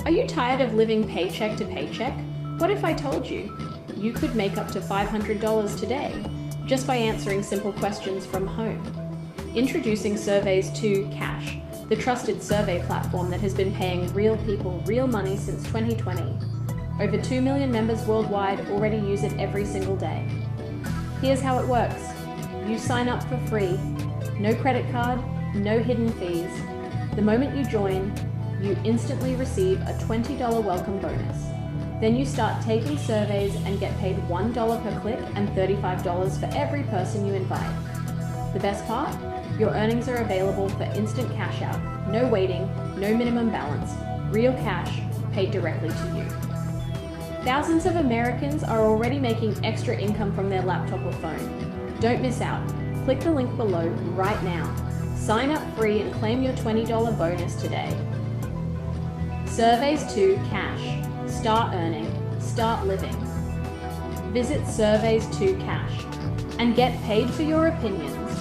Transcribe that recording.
Are you tired of living paycheck to paycheck? What if I told you you could make up to $500 today just by answering simple questions from home? Introducing Surveys2Cash, the trusted survey platform that has been paying real people real money since 2020. Over 2 million members worldwide already use it every single day. Here's how it works. You sign up for free. No credit card, no hidden fees. The moment you join, you instantly receive a $20 welcome bonus. Then you start taking surveys and get paid $1 per click and $35 for every person you invite. The best part? Your earnings are available for instant cash out. No waiting, no minimum balance. Real cash paid directly to you. Thousands of Americans are already making extra income from their laptop or phone. Don't miss out. Click the link below right now. Sign up free and claim your $20 bonus today. Surveys2Cash. Start earning. Start living. Visit Surveys2Cash and get paid for your opinions.